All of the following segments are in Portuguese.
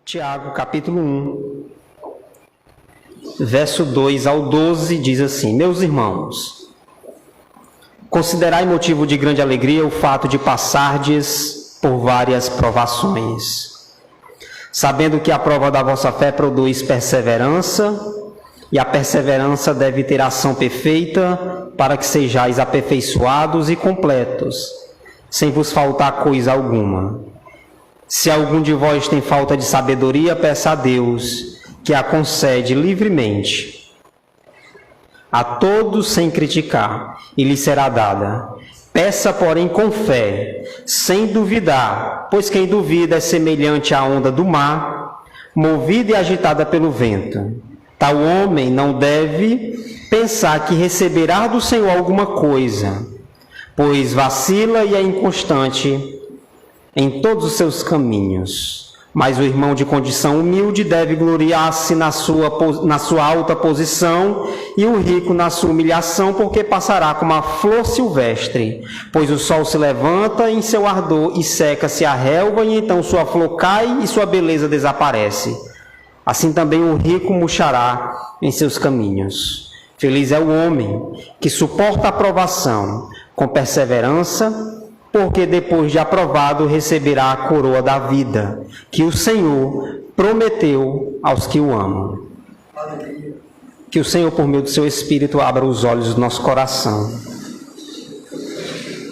Tiago, capítulo 1, verso 2 ao 12, diz assim: Meus irmãos, considerai motivo de grande alegria o fato de passardes por várias provações, sabendo que a prova da vossa fé produz perseverança, e a perseverança deve ter ação perfeita, para que sejais aperfeiçoados e completos, sem vos faltar coisa alguma. Se algum de vós tem falta de sabedoria, peça a Deus, que a concede livremente a todos sem criticar, e lhe será dada. Peça, porém, com fé, sem duvidar, pois quem duvida é semelhante à onda do mar, movida e agitada pelo vento. Tal homem não deve pensar que receberá do Senhor alguma coisa, pois vacila e é inconstante em todos os seus caminhos. Mas o irmão de condição humilde deve gloriar-se na sua alta posição, e o rico na sua humilhação, porque passará como a flor silvestre. Pois o sol se levanta em seu ardor e seca-se a relva, e então sua flor cai e sua beleza desaparece. Assim também o rico murchará em seus caminhos. Feliz é o homem que suporta a provação com perseverança, porque depois de aprovado receberá a coroa da vida, que o Senhor prometeu aos que o amam. Que o Senhor, por meio do seu Espírito, abra os olhos do nosso coração.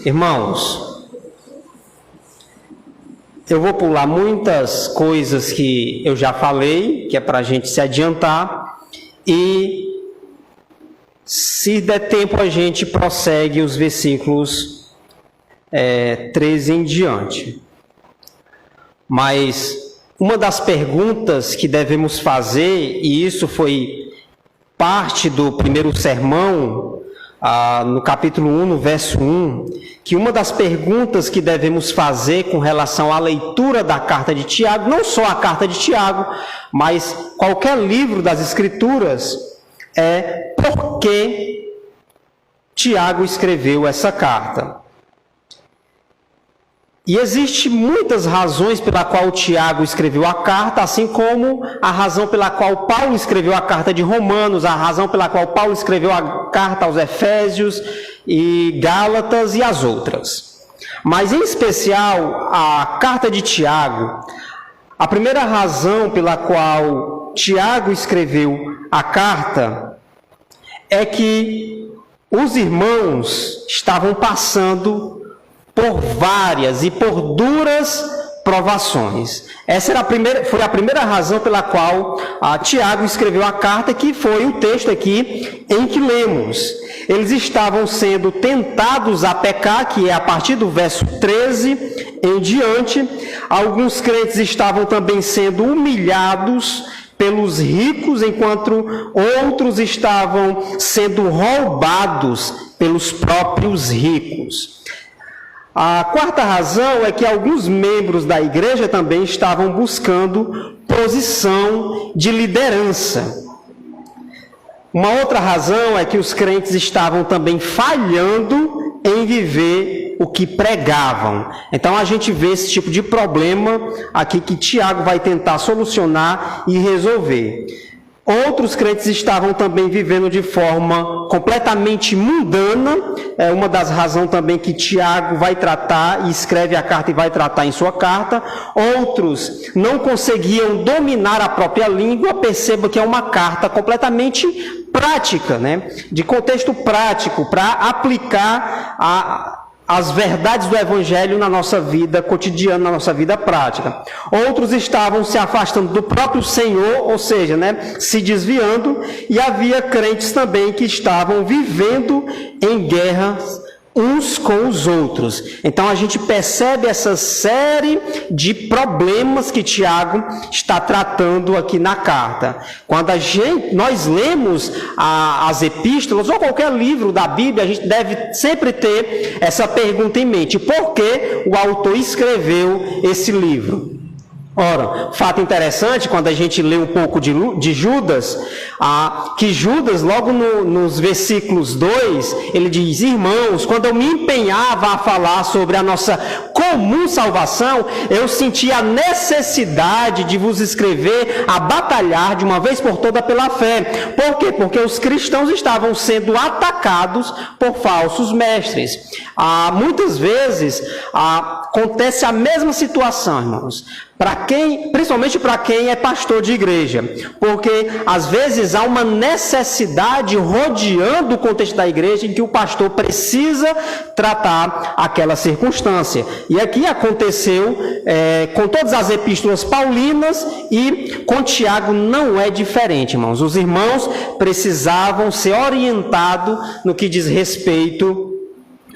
Irmãos, eu vou pular muitas coisas que eu já falei, que é para a gente se adiantar, e se der tempo a gente prossegue os versículos 13 em diante. Mas uma das perguntas que devemos fazer, e isso foi parte do primeiro sermão, no capítulo 1, no verso 1, que uma das perguntas que devemos fazer com relação à leitura da carta de Tiago, não só a carta de Tiago, mas qualquer livro das Escrituras, é por que Tiago escreveu essa carta. E existem muitas razões pela qual Tiago escreveu a carta, assim como a razão pela qual Paulo escreveu a carta de Romanos, a razão pela qual Paulo escreveu a carta aos Efésios e Gálatas e as outras. Mas, em especial, a carta de Tiago, a primeira razão pela qual Tiago escreveu a carta é que os irmãos estavam passando por várias e por duras provações. Essa foi a primeira razão pela qual Tiago escreveu a carta, que foi o texto aqui em que lemos. Eles estavam sendo tentados a pecar, que é a partir do verso 13 em diante. Alguns crentes estavam também sendo humilhados pelos ricos, enquanto outros estavam sendo roubados pelos próprios ricos. A quarta razão é que alguns membros da igreja também estavam buscando posição de liderança. Uma outra razão é que os crentes estavam também falhando em viver o que pregavam. Então a gente vê esse tipo de problema aqui que Tiago vai tentar solucionar e resolver. Outros crentes estavam também vivendo de forma completamente mundana, é uma das razões também que Tiago vai tratar, e escreve a carta e vai tratar em sua carta. Outros não conseguiam dominar a própria língua. Perceba que é uma carta completamente prática, né? De contexto prático, para aplicar as verdades do Evangelho na nossa vida cotidiana, na nossa vida prática. Outros estavam se afastando do próprio Senhor, ou seja, se desviando, e havia crentes também que estavam vivendo em guerras uns com os outros. Então a gente percebe essa série de problemas que Tiago está tratando aqui na carta. Quando nós lemos as epístolas ou qualquer livro da Bíblia, a gente deve sempre ter essa pergunta em mente: por que o autor escreveu esse livro? Ora, fato interessante, quando a gente lê um pouco de Judas, que Judas, logo nos versículos 2, ele diz: irmãos, quando eu me empenhava a falar sobre a nossa comum salvação, eu senti a necessidade de vos escrever a batalhar de uma vez por toda pela fé. Por quê? Porque os cristãos estavam sendo atacados por falsos mestres. Muitas vezes acontece a mesma situação, irmãos. Principalmente para quem é pastor de igreja, porque às vezes há uma necessidade rodeando o contexto da igreja em que o pastor precisa tratar aquela circunstância. E aqui aconteceu com todas as epístolas paulinas e com Tiago não é diferente, irmãos. Os irmãos precisavam ser orientados no que diz respeito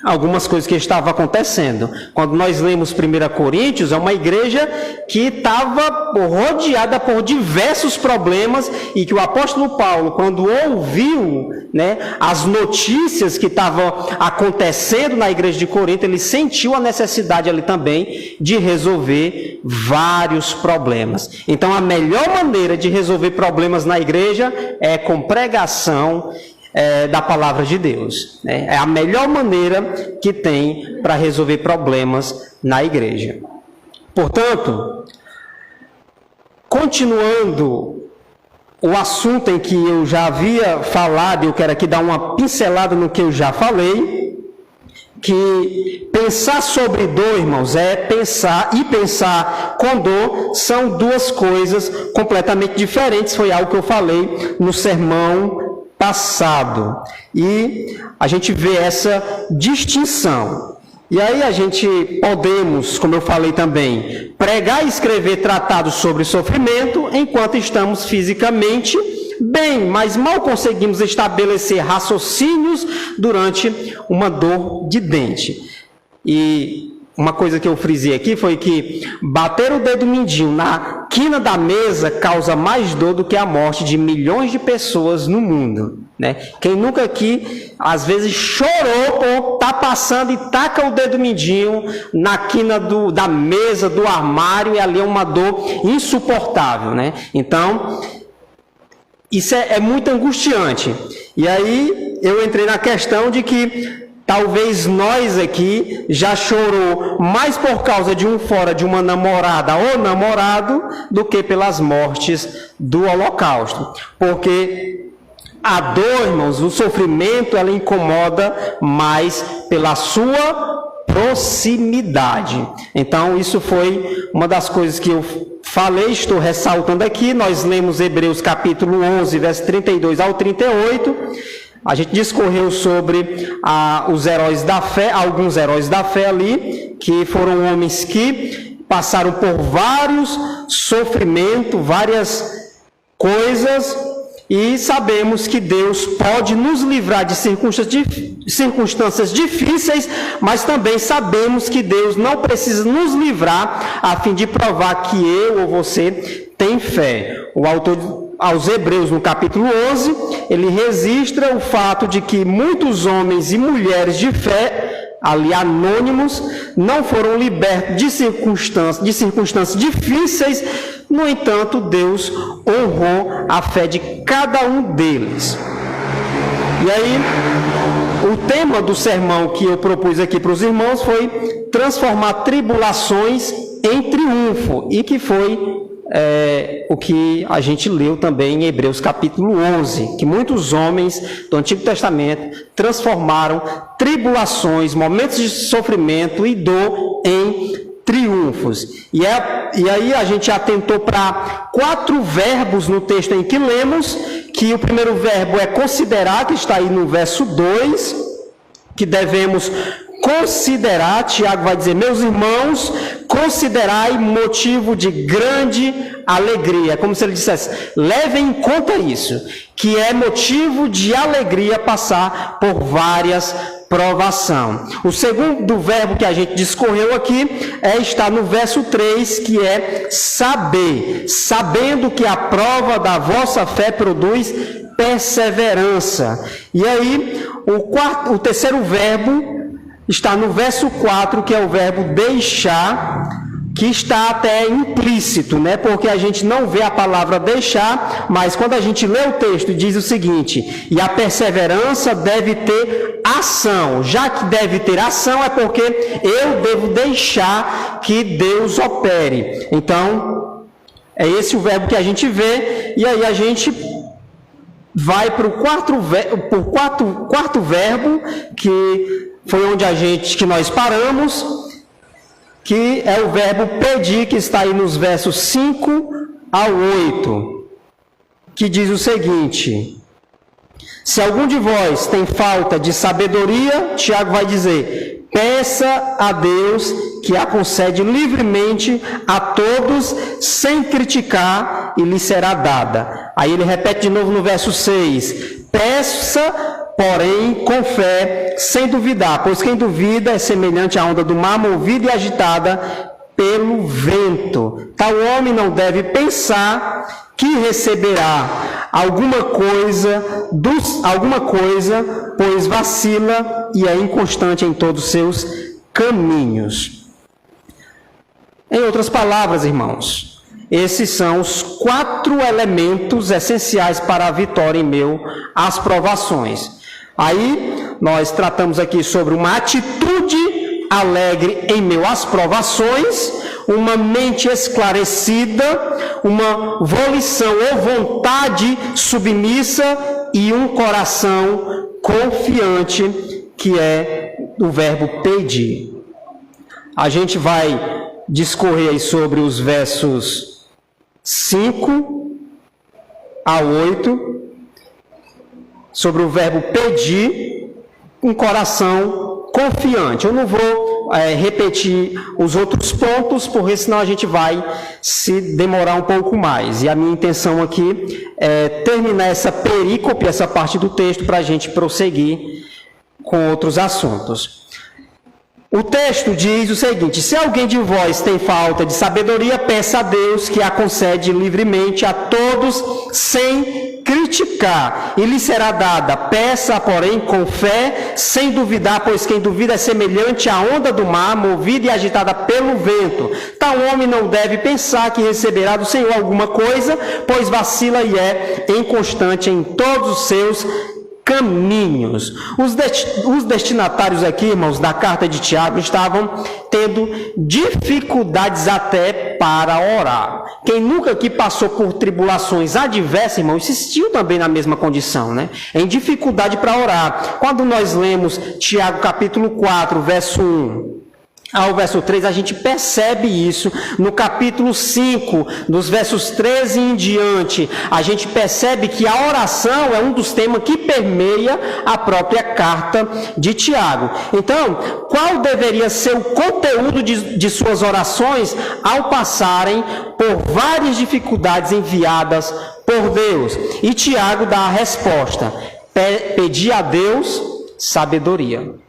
algumas coisas que estavam acontecendo. Quando nós lemos 1 Coríntios, é uma igreja que estava rodeada por diversos problemas e que o apóstolo Paulo, quando ouviu, as notícias que estavam acontecendo na igreja de Corinto, ele sentiu a necessidade ali também de resolver vários problemas. Então, a melhor maneira de resolver problemas na igreja é com pregação da palavra de Deus. É a melhor maneira que tem para resolver problemas na igreja. Portanto, continuando o assunto em que eu já havia falado, eu quero aqui dar uma pincelada no que eu já falei, que pensar sobre dor, irmãos, pensar com dor são duas coisas completamente diferentes. Foi algo que eu falei no sermão passado, e a gente vê essa distinção. E aí a gente podemos, como eu falei também, pregar e escrever tratados sobre sofrimento enquanto estamos fisicamente bem, mas mal conseguimos estabelecer raciocínios durante uma dor de dente. E uma coisa que eu frisei aqui foi que bater o dedo mindinho na quina da mesa causa mais dor do que a morte de milhões de pessoas no mundo. Quem nunca aqui, às vezes, chorou por estar passando e taca o dedo mindinho na quina da mesa, do armário, e ali é uma dor insuportável. Então, isso é muito angustiante. E aí eu entrei na questão de que talvez nós aqui já chorou mais por causa de fora de uma namorada ou namorado do que pelas mortes do Holocausto. Porque a dor, irmãos, o sofrimento, ela incomoda mais pela sua proximidade. Então, isso foi uma das coisas que eu falei, estou ressaltando aqui. Nós lemos Hebreus capítulo 11, verso 32 ao 38. A gente discorreu sobre os heróis da fé, alguns heróis da fé ali, que foram homens que passaram por vários sofrimentos, várias coisas, e sabemos que Deus pode nos livrar de circunstâncias difíceis, mas também sabemos que Deus não precisa nos livrar a fim de provar que eu ou você tem fé. O autor aos Hebreus, no capítulo 11, ele registra o fato de que muitos homens e mulheres de fé, ali anônimos, não foram libertos de circunstâncias difíceis. No entanto, Deus honrou a fé de cada um deles. E aí, o tema do sermão que eu propus aqui para os irmãos foi transformar tribulações em triunfo, e que foi o que a gente leu também em Hebreus capítulo 11, que muitos homens do Antigo Testamento transformaram tribulações, momentos de sofrimento e dor em triunfos. E aí a gente atentou para 4 verbos no texto em que lemos, que o primeiro verbo é considerar, que está aí no verso 2, que devemos considerar. Tiago vai dizer: meus irmãos, considerai motivo de grande alegria. Como se ele dissesse: levem em conta isso, que é motivo de alegria passar por várias provação. O segundo verbo que a gente discorreu aqui está no verso 3, que é saber, sabendo que a prova da vossa fé produz perseverança. E aí, o terceiro verbo está no verso 4, que é o verbo deixar, que está até implícito, né? Porque a gente não vê a palavra deixar, mas quando a gente lê o texto, diz o seguinte: e a perseverança deve ter ação. Já que deve ter ação, é porque eu devo deixar que Deus opere. Então, é esse o verbo que a gente vê, e aí a gente vai para o quarto verbo, que foi onde que nós paramos, que é o verbo pedir, que está aí nos versos 5 ao 8, que diz o seguinte: se algum de vós tem falta de sabedoria, Tiago vai dizer, peça a Deus que a concede livremente a todos, sem criticar, e lhe será dada. Aí ele repete de novo no verso 6, peça, porém, com fé, sem duvidar, pois quem duvida é semelhante à onda do mar, movida e agitada pelo vento. Tal homem não deve pensar que receberá alguma coisa, pois vacila e é inconstante em todos os seus caminhos. Em outras palavras, irmãos, esses são os 4 elementos essenciais para a vitória em meio às provações. Aí, nós tratamos aqui sobre uma atitude alegre em meio às provações, uma mente esclarecida, uma volição ou vontade submissa e um coração confiante, que é o verbo pedir. A gente vai discorrer aí sobre os versos 5 a 8, sobre o verbo pedir, um coração confiante. Eu não vou repetir os outros pontos, porque senão a gente vai se demorar um pouco mais. E a minha intenção aqui é terminar essa perícope, essa parte do texto, para a gente prosseguir com outros assuntos. O texto diz o seguinte: se alguém de vós tem falta de sabedoria, peça a Deus que a concede livremente a todos, sem criticar, e lhe será dada. Peça, porém, com fé, sem duvidar, pois quem duvida é semelhante à onda do mar, movida e agitada pelo vento. Tal homem não deve pensar que receberá do Senhor alguma coisa, pois vacila e é inconstante em todos os seus caminhos. Os destinatários aqui, irmãos, da carta de Tiago, estavam tendo dificuldades até para orar. Quem nunca aqui passou por tribulações adversas, irmãos, existiu também na mesma condição, né? Em dificuldade para orar. Quando nós lemos Tiago capítulo 4, verso 1 ao verso 3, a gente percebe isso. No capítulo 5, dos versos 13 em diante, a gente percebe que a oração é um dos temas que permeia a própria carta de Tiago. Então, qual deveria ser o conteúdo de suas orações ao passarem por várias dificuldades enviadas por Deus? E Tiago dá a resposta: pedir a Deus sabedoria.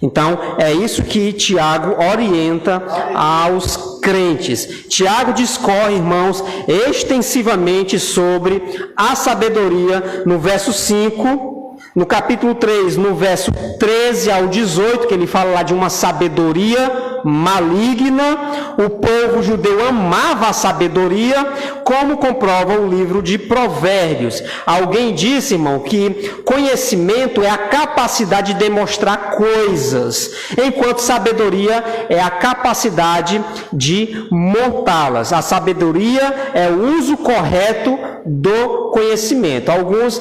Então, é isso que Tiago orienta aos crentes. Tiago discorre, irmãos, extensivamente sobre a sabedoria no verso 5, no capítulo 3, no verso 13 ao 18, que ele fala lá de uma sabedoria maligna. O povo judeu amava a sabedoria, como comprova o livro de Provérbios. Alguém disse, irmão, que conhecimento é a capacidade de demonstrar coisas, enquanto sabedoria é a capacidade de montá-las. A sabedoria é o uso correto do conhecimento. Alguns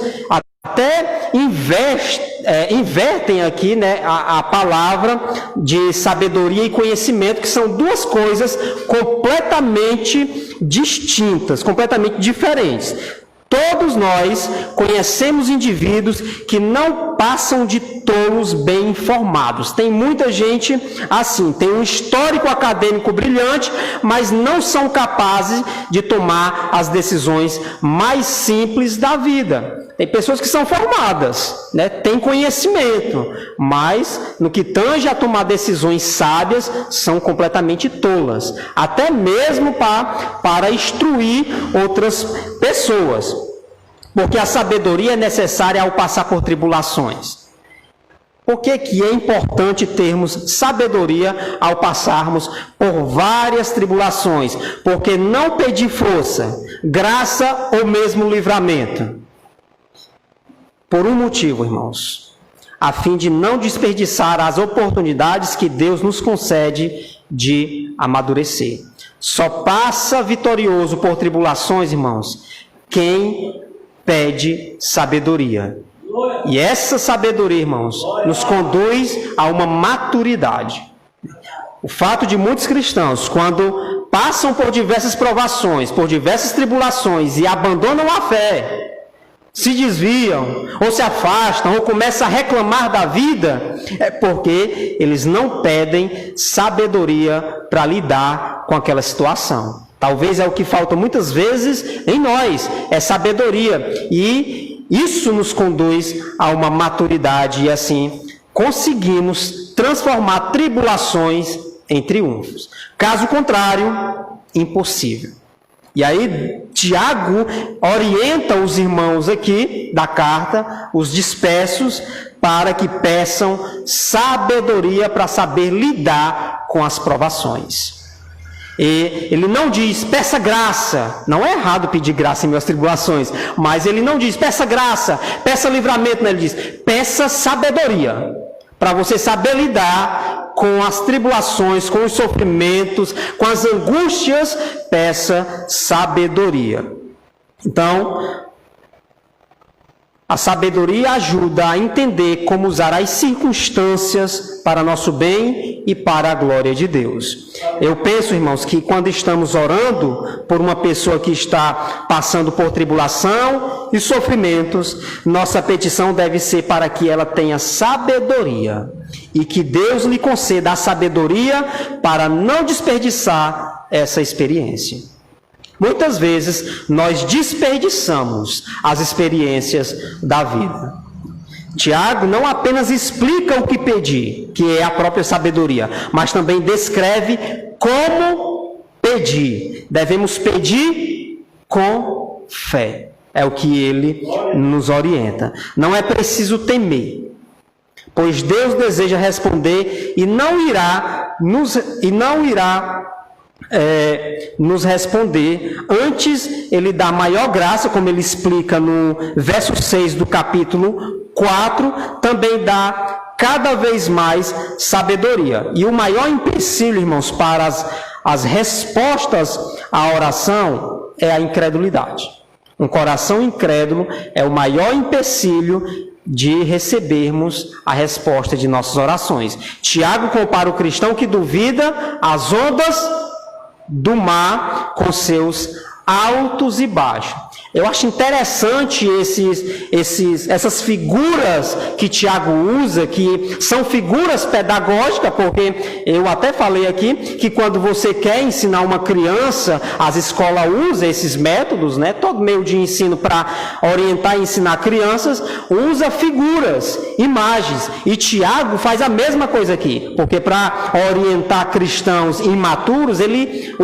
até invertem aqui, né, a palavra de sabedoria e conhecimento, que são duas coisas completamente distintas, completamente diferentes. Todos nós conhecemos indivíduos que não passam de tolos bem informados. Tem muita gente assim, tem um histórico acadêmico brilhante, mas não são capazes de tomar as decisões mais simples da vida. Tem pessoas que são formadas, né? Têm conhecimento, mas no que tange a tomar decisões sábias, são completamente tolas, até mesmo para instruir outras pessoas, porque a sabedoria é necessária ao passar por tribulações. Por que é importante termos sabedoria ao passarmos por várias tribulações? Porque não pedir força, graça ou mesmo livramento. Por um motivo, irmãos, a fim de não desperdiçar as oportunidades que Deus nos concede de amadurecer. Só passa vitorioso por tribulações, irmãos, quem pede sabedoria. E essa sabedoria, irmãos, nos conduz a uma maturidade. O fato de muitos cristãos, quando passam por diversas provações, por diversas tribulações e abandonam a fé, se desviam, ou se afastam, ou começam a reclamar da vida, é porque eles não pedem sabedoria para lidar com aquela situação. Talvez é o que falta muitas vezes em nós, é sabedoria. E isso nos conduz a uma maturidade e assim conseguimos transformar tribulações em triunfos. Caso contrário, impossível. E aí Tiago orienta os irmãos aqui da carta, os dispersos, para que peçam sabedoria para saber lidar com as provações. E ele não diz, peça graça. Não é errado pedir graça em meus tribulações, mas ele não diz, peça graça, peça livramento, né? Ele diz, peça sabedoria, para você saber lidar com as tribulações, com os sofrimentos, com as angústias, peça sabedoria. Então, a sabedoria ajuda a entender como usar as circunstâncias para nosso bem e para a glória de Deus. Eu penso, irmãos, que quando estamos orando por uma pessoa que está passando por tribulação e sofrimentos, nossa petição deve ser para que ela tenha sabedoria e que Deus lhe conceda a sabedoria para não desperdiçar essa experiência. Muitas vezes nós desperdiçamos as experiências da vida. Tiago não apenas explica o que pedir, que é a própria sabedoria, mas também descreve como pedir. Devemos pedir com fé. É o que ele nos orienta. Não é preciso temer, pois Deus deseja responder e não irá nos responder. Antes, ele dá maior graça, como ele explica no verso 6 do capítulo 4, também dá cada vez mais sabedoria. E o maior empecilho, irmãos, para as respostas à oração é a incredulidade. Um coração incrédulo é o maior empecilho de recebermos a resposta de nossas orações. Tiago compara o cristão que duvida às ondas do mar com seus altos e baixos. Eu acho interessante essas figuras que Tiago usa, que são figuras pedagógicas, porque eu até falei aqui que quando você quer ensinar uma criança, as escolas usam esses métodos, né? Todo meio de ensino para orientar e ensinar crianças, usa figuras, imagens. E Tiago faz a mesma coisa aqui, porque para orientar cristãos imaturos, ele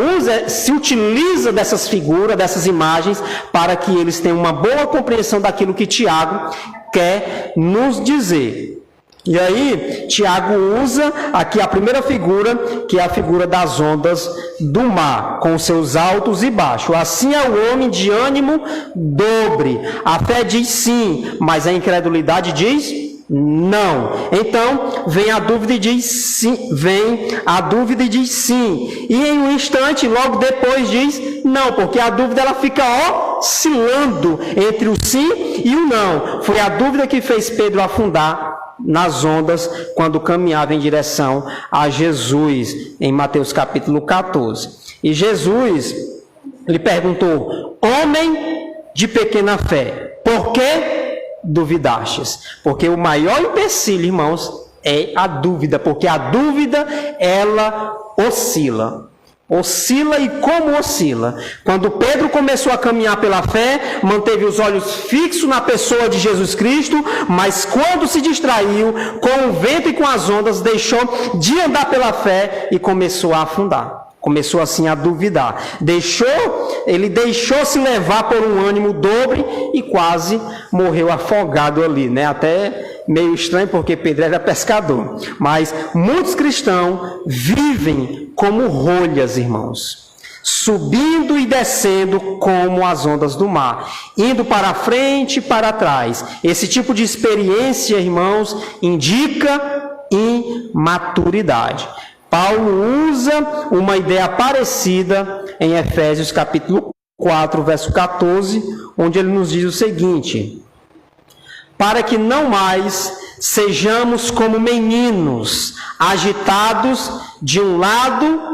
se utiliza dessas figuras, dessas imagens, para que eles tenham uma boa compreensão daquilo que Tiago quer nos dizer. E aí, Tiago usa aqui a primeira figura, que é a figura das ondas do mar, com seus altos e baixos. Assim é o homem de ânimo dobre. A fé diz sim, mas a incredulidade diz não. Então, vem a dúvida e diz sim. E em um instante, logo depois diz não, porque a dúvida ela fica oscilando entre o sim e o não. Foi a dúvida que fez Pedro afundar nas ondas quando caminhava em direção a Jesus, em Mateus capítulo 14. E Jesus lhe perguntou: homem de pequena fé, por que duvidastes? Porque o maior empecilho, irmãos, é a dúvida, porque a dúvida, ela oscila. Oscila e como oscila. Quando Pedro começou a caminhar pela fé, manteve os olhos fixos na pessoa de Jesus Cristo, mas quando se distraiu com o vento e com as ondas, deixou de andar pela fé e começou a afundar. Começou assim a duvidar. Ele deixou-se levar por um ânimo dobre e quase morreu afogado ali, né? Até meio estranho porque Pedro era pescador, mas muitos cristãos vivem como rolhas, irmãos, subindo e descendo como as ondas do mar, indo para frente e para trás. Esse tipo de experiência, irmãos, indica imaturidade. Paulo usa uma ideia parecida em Efésios capítulo 4, verso 14, onde ele nos diz o seguinte: para que não mais sejamos como meninos, agitados de um lado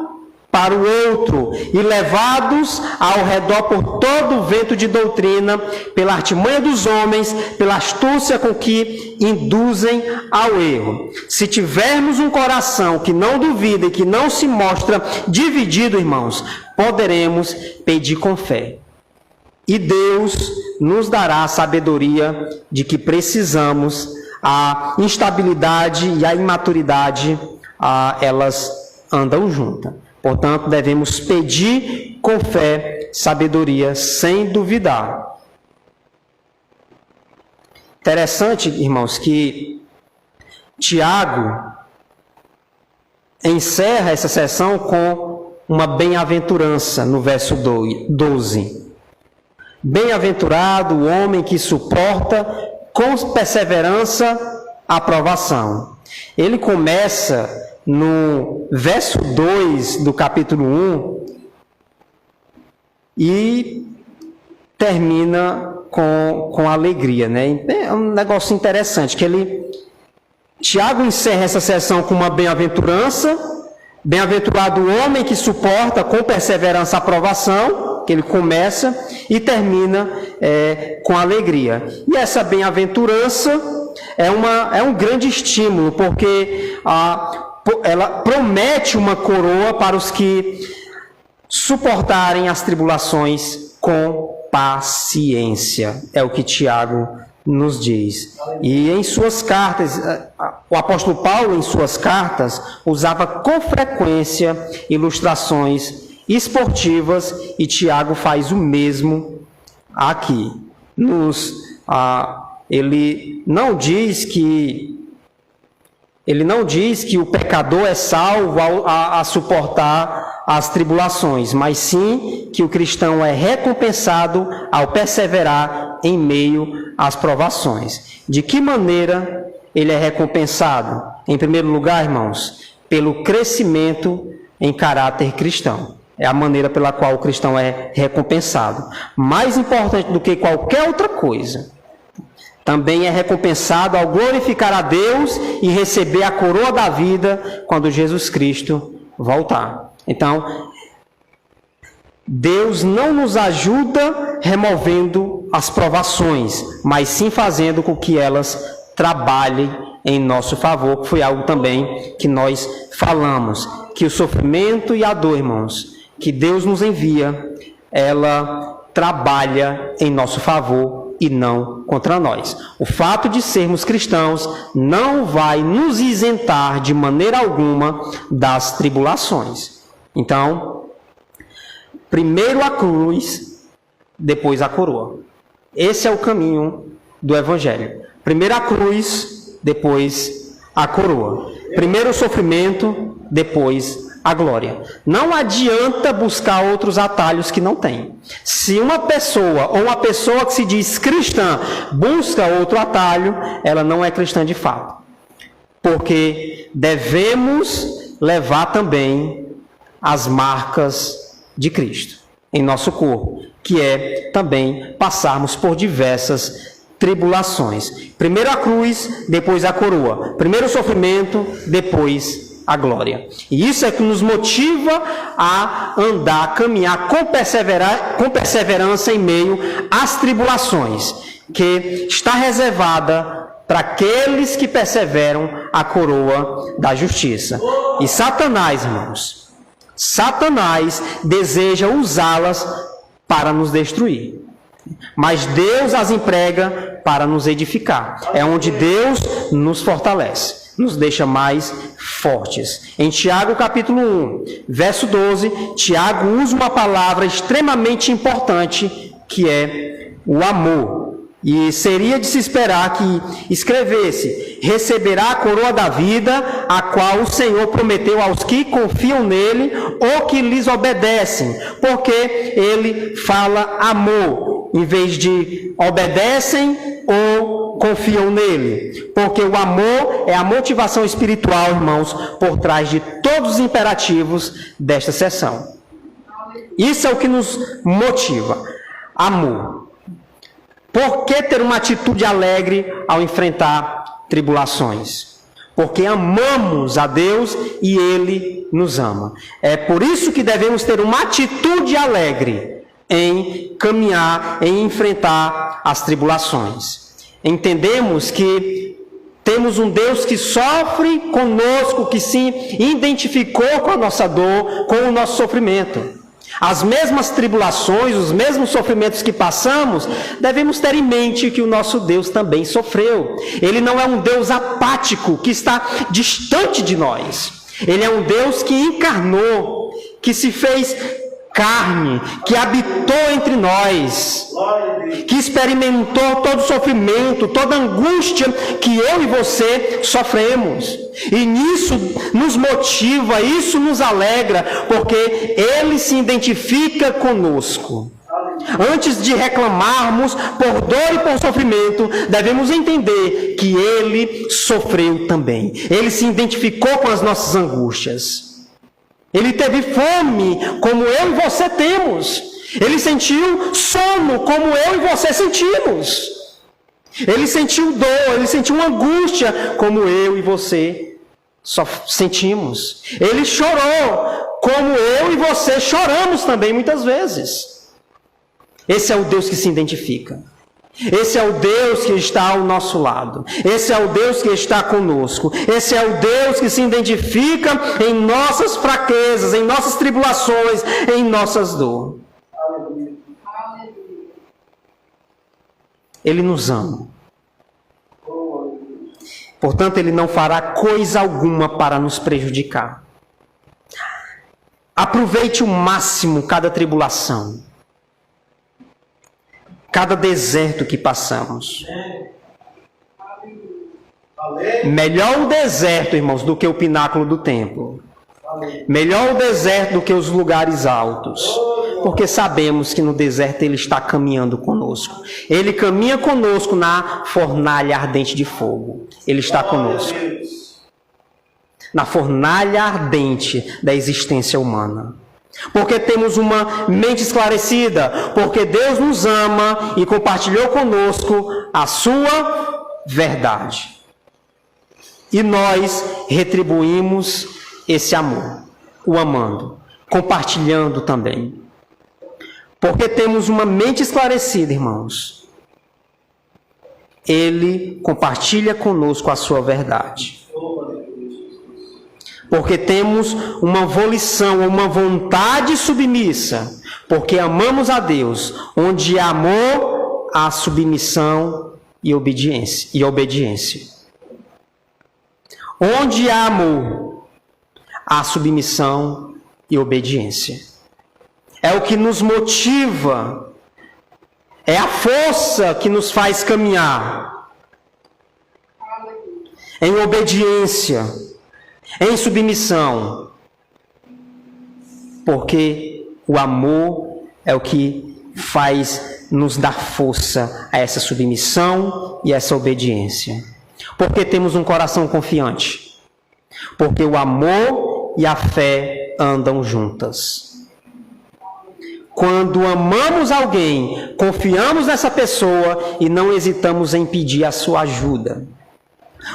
para o outro e levados ao redor por todo o vento de doutrina, pela artimanha dos homens, pela astúcia com que induzem ao erro. Se tivermos um coração que não duvida e que não se mostra dividido, irmãos, poderemos pedir com fé. E Deus nos dará a sabedoria de que precisamos. A instabilidade e a imaturidade, elas andam juntas. Portanto, devemos pedir com fé sabedoria, sem duvidar. Interessante, irmãos, que Tiago encerra essa sessão com uma bem-aventurança no verso 12. Bem-aventurado o homem que suporta com perseverança a provação. Ele começa no verso 2 do capítulo 1 e termina com alegria, né? É um negócio interessante, que Tiago encerra essa sessão com uma bem-aventurança. Bem-aventurado o homem que suporta com perseverança a provação, que ele começa e termina com alegria. E essa bem-aventurança é um grande estímulo, porque ela promete uma coroa para os que suportarem as tribulações com paciência. É o que Tiago nos diz. E em suas cartas, o apóstolo Paulo, em suas cartas, usava com frequência ilustrações esportivas, e Tiago faz o mesmo aqui. Ele não diz que o pecador é salvo a suportar as tribulações, mas sim que o cristão é recompensado ao perseverar em meio às provações. De que maneira ele é recompensado? Em primeiro lugar, irmãos, pelo crescimento em caráter cristão. É a maneira pela qual o cristão é recompensado. Mais importante do que qualquer outra coisa, também é recompensado ao glorificar a Deus e receber a coroa da vida quando Jesus Cristo voltar. Então, Deus não nos ajuda removendo as provações, mas sim fazendo com que elas trabalhem em nosso favor, que foi algo também que nós falamos, que o sofrimento e a dor, irmãos, que Deus nos envia, ela trabalha em nosso favor e não contra nós. O fato de sermos cristãos não vai nos isentar de maneira alguma das tribulações. Então, primeiro a cruz, depois a coroa. Esse é o caminho do Evangelho. Primeiro a cruz, depois a coroa. Primeiro o sofrimento, depois a glória. Não adianta buscar outros atalhos que não tem. Se uma pessoa ou uma pessoa que se diz cristã busca outro atalho, ela não é cristã de fato. Porque devemos levar também as marcas de Cristo em nosso corpo, que é também passarmos por diversas tribulações. Primeiro a cruz, depois a coroa. Primeiro o sofrimento, depois a glória. E isso é que nos motiva a andar, a caminhar com perseverança em meio às tribulações, que está reservada para aqueles que perseveram a coroa da justiça. E Satanás, irmãos, Satanás deseja usá-las para nos destruir. Mas Deus as emprega para nos edificar. É onde Deus nos fortalece, nos deixa mais fortes. Em Tiago capítulo 1, verso 12, Tiago usa uma palavra extremamente importante, que é o amor. E seria de se esperar que escrevesse: receberá a coroa da vida, a qual o Senhor prometeu aos que confiam nele ou que lhes obedecem, porque ele fala amor, em vez de obedecem ou confiam nele. Porque o amor é a motivação espiritual, irmãos, por trás de todos os imperativos desta sessão. Isso é o que nos motiva. Amor. Por que ter uma atitude alegre ao enfrentar tribulações? Porque amamos a Deus e Ele nos ama. É por isso que devemos ter uma atitude alegre em caminhar, em enfrentar as tribulações. Entendemos que temos um Deus que sofre conosco, que se identificou com a nossa dor, com o nosso sofrimento. As mesmas tribulações, os mesmos sofrimentos que passamos, devemos ter em mente que o nosso Deus também sofreu. Ele não é um Deus apático, que está distante de nós. Ele é um Deus que encarnou, que se fez carne, que habitou entre nós, que experimentou todo o sofrimento, toda a angústia que eu e você sofremos. E nisso nos motiva, isso nos alegra, porque Ele se identifica conosco. Antes de reclamarmos por dor e por sofrimento, devemos entender que Ele sofreu também. Ele se identificou com as nossas angústias. Ele teve fome, como eu e você temos. Ele sentiu sono, como eu e você sentimos. Ele sentiu dor, ele sentiu angústia, como eu e você só sentimos. Ele chorou, como eu e você choramos também muitas vezes. Esse é o Deus que se identifica. Esse é o Deus que está ao nosso lado. Esse é o Deus que está conosco. Esse é o Deus que se identifica em nossas fraquezas, em nossas tribulações, em nossas dores. Ele nos ama. Portanto, Ele não fará coisa alguma para nos prejudicar. Aproveite o máximo cada tribulação, cada deserto que passamos. Melhor o deserto, irmãos, do que o pináculo do templo. Melhor o deserto do que os lugares altos. Porque sabemos que no deserto Ele está caminhando conosco. Ele caminha conosco na fornalha ardente de fogo. Ele está conosco. Na fornalha ardente da existência humana. Porque temos uma mente esclarecida, porque Deus nos ama e compartilhou conosco a sua verdade. E nós retribuímos esse amor, o amando, compartilhando também. Porque temos uma mente esclarecida, irmãos. Ele compartilha conosco a sua verdade. Porque temos uma volição, uma vontade submissa, porque amamos a Deus, onde há amor, há submissão e obediência. Onde há amor, há submissão e obediência. É o que nos motiva, é a força que nos faz caminhar em obediência, em submissão, porque o amor é o que faz nos dar força a essa submissão e essa obediência. Porque temos um coração confiante, porque o amor e a fé andam juntas. Quando amamos alguém, confiamos nessa pessoa e não hesitamos em pedir a sua ajuda.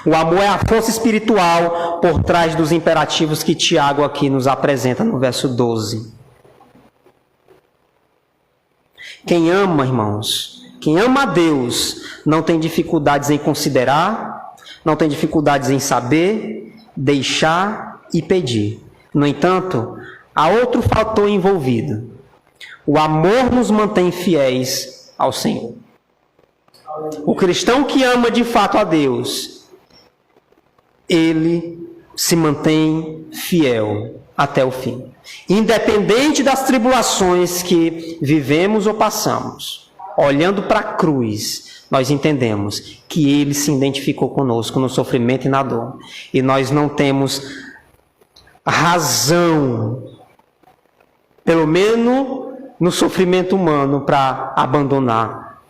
O amor é a força espiritual por trás dos imperativos que Tiago aqui nos apresenta no verso 12. Quem ama, irmãos, quem ama a Deus, não tem dificuldades em considerar, não tem dificuldades em saber, deixar e pedir. No entanto, há outro fator envolvido. O amor nos mantém fiéis ao Senhor. O cristão que ama de fato a Deus, ele se mantém fiel até o fim. Independente das tribulações que vivemos ou passamos. olhando para a cruz, nós entendemos que ele se identificou conosco no sofrimento e na dor. E nós não temos razão, pelo menos no sofrimento humano, para abandonar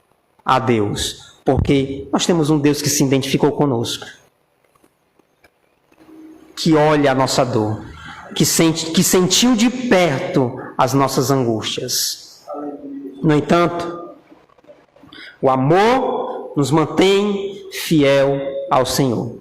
a Deus. Porque nós temos um Deus que se identificou conosco, que olha a nossa dor, que sentiu de perto as nossas angústias. No entanto, o amor nos mantém fiel ao Senhor.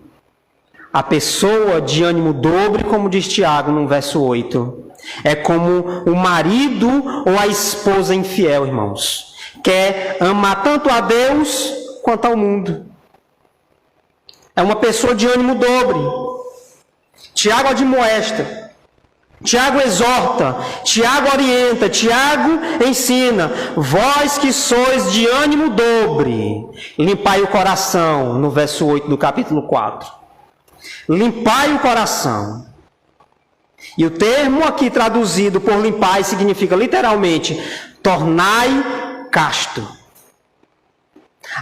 A pessoa de ânimo dobre, como diz Tiago no verso 8, é como o marido ou a esposa infiel, irmãos. Quer amar tanto a Deus quanto ao mundo. É uma pessoa de ânimo dobre. Tiago admoesta, Tiago exorta, Tiago orienta, Tiago ensina. Vós que sois de ânimo dobre, limpai o coração, no verso 8 do capítulo 4. Limpai o coração. E o termo aqui traduzido por limpai significa literalmente tornai casto.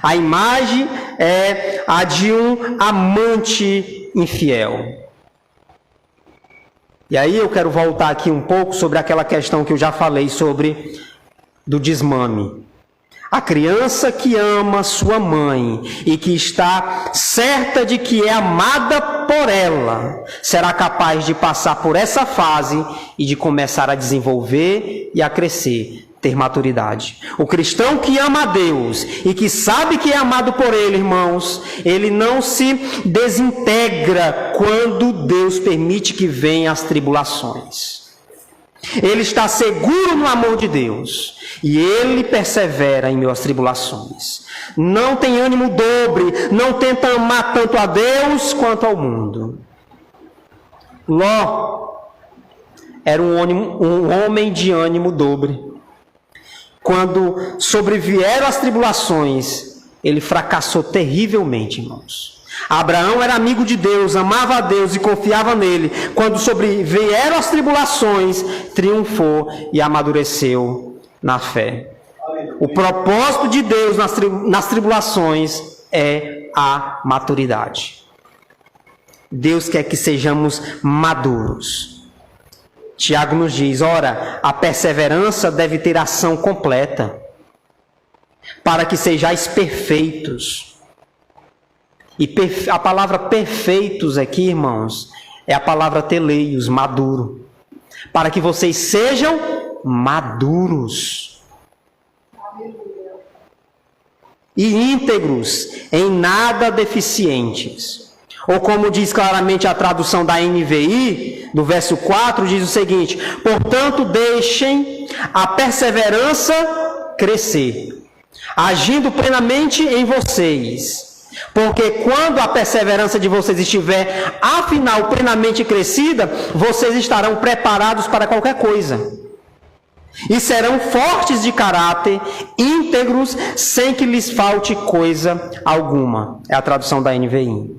A imagem é a de um amante infiel. E aí eu quero voltar aqui um pouco sobre aquela questão que eu já falei sobre do desmame. A criança que ama sua mãe e que está certa de que é amada por ela, será capaz de passar por essa fase e de começar a desenvolver e a crescer, ter maturidade. O cristão que ama a Deus e que sabe que é amado por Ele, irmãos, ele não se desintegra quando Deus permite que venham as tribulações. Ele está seguro no amor de Deus e ele persevera em meio às tribulações. Não tem ânimo dobre, não tenta amar tanto a Deus quanto ao mundo. Ló era um homem de ânimo dobre. Quando sobrevieram as tribulações, ele fracassou terrivelmente, irmãos. Abraão era amigo de Deus, amava a Deus e confiava nele. Quando sobrevieram as tribulações, triunfou e amadureceu na fé. O propósito de Deus nas tribulações é a maturidade. Deus quer que sejamos maduros. Tiago nos diz, ora, a perseverança deve ter ação completa, para que sejais perfeitos. E a palavra perfeitos aqui, irmãos, é a palavra teleios, maduro. Para que vocês sejam maduros. E íntegros, em nada deficientes. Ou como diz claramente a tradução da NVI, do verso 4, diz o seguinte: portanto, deixem a perseverança crescer, agindo plenamente em vocês. Porque quando a perseverança de vocês estiver, afinal, plenamente crescida, vocês estarão preparados para qualquer coisa. E serão fortes de caráter, íntegros, sem que lhes falte coisa alguma. É a tradução da NVI.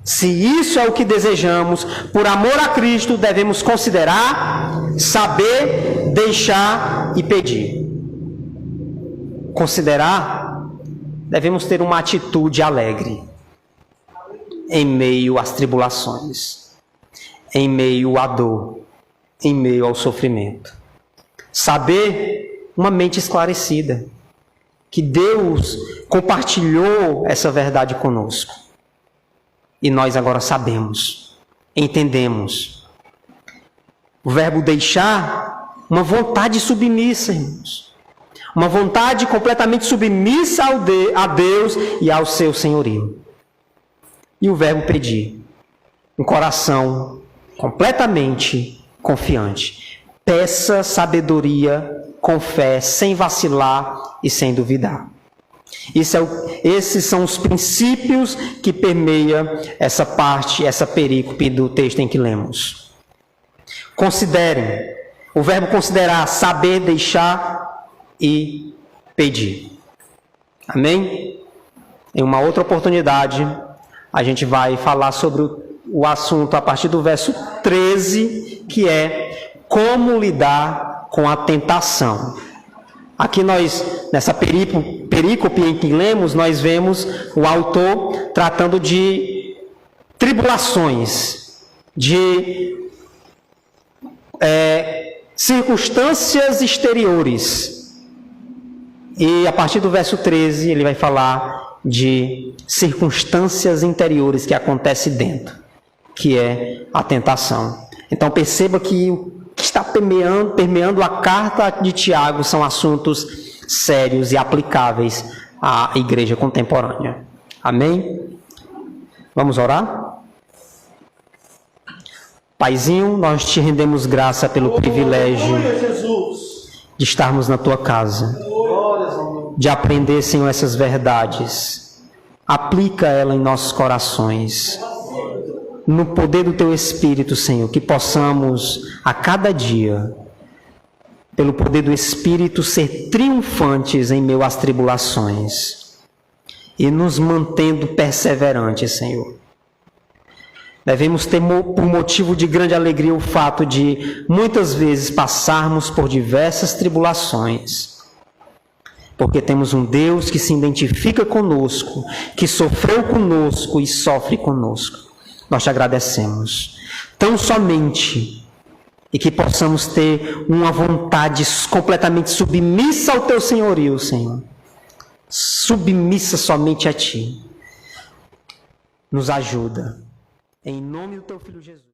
Se isso é o que desejamos, por amor a Cristo, devemos considerar, saber, deixar e pedir. Considerar, devemos ter uma atitude alegre em meio às tribulações, em meio à dor, em meio ao sofrimento. Saber, uma mente esclarecida, que Deus compartilhou essa verdade conosco. E nós agora sabemos, entendemos. O verbo deixar, uma vontade submissa, irmãos. Uma vontade completamente submissa a Deus e ao seu senhorio. E o verbo pedir, um coração completamente confiante. Peça sabedoria com fé, sem vacilar e sem duvidar. Esses são os princípios que permeiam essa parte, essa perícope do texto em que lemos. Considerem, o verbo considerar, saber, deixar e pedir. Amém? Em uma outra oportunidade, a gente vai falar sobre o assunto a partir do verso 13, que é como lidar com a tentação. Aqui nós, nessa perícope em que lemos, nós vemos o autor tratando de tribulações, de circunstâncias exteriores. E a partir do verso 13 ele vai falar de circunstâncias interiores que acontecem dentro, que é a tentação. Então perceba que o que está permeando a carta de Tiago são assuntos sérios e aplicáveis à igreja contemporânea. Amém? Vamos orar? Paizinho, nós te rendemos graça pelo privilégio de estarmos na tua casa, de aprender, Senhor, essas verdades. Aplica ela em nossos corações. No poder do Teu Espírito, Senhor, que possamos, a cada dia, pelo poder do Espírito, ser triunfantes em meio às tribulações e nos mantendo perseverantes, Senhor. Devemos ter por motivo de grande alegria o fato de, muitas vezes, passarmos por diversas tribulações, porque temos um Deus que se identifica conosco, que sofreu conosco e sofre conosco. Nós te agradecemos, tão somente, e que possamos ter uma vontade completamente submissa ao Teu senhorio, Senhor. Submissa somente a Ti. Nos ajuda. Em nome do Teu Filho Jesus.